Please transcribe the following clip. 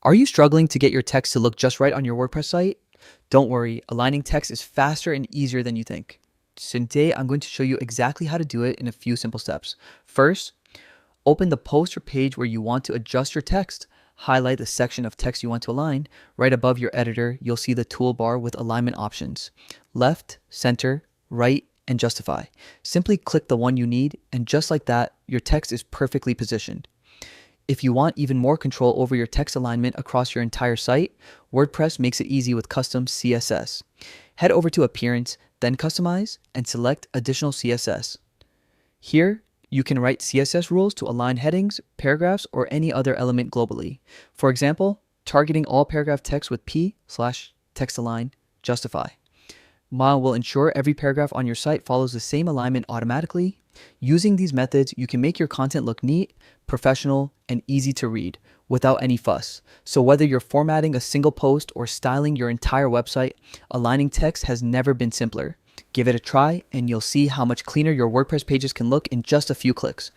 Are you struggling to get your text to look just right on your WordPress site? Don't worry, aligning text is faster and easier than you think. So today, I'm going to show you exactly how to do it in a few simple steps. First, open the post or page where you want to adjust your text. Highlight the section of text you want to align. Right above your editor, you'll see the toolbar with alignment options: left, center, right, and justify. Simply click the one you need, and just like that, your text is perfectly positioned. If you want even more control over your text alignment across your entire site, WordPress makes it easy with custom CSS. Head over to Appearance, then Customize, and select Additional CSS. Here, you can write CSS rules to align headings, paragraphs, or any other element globally. For example, targeting all paragraph text with P/textalign justify. Mile will ensure every paragraph on your site follows the same alignment automatically. Using these methods, you can make your content look neat, professional, and easy to read without any fuss. So whether you're formatting a single post or styling your entire website, aligning text has never been simpler. Give it a try and you'll see how much cleaner your WordPress pages can look in just a few clicks.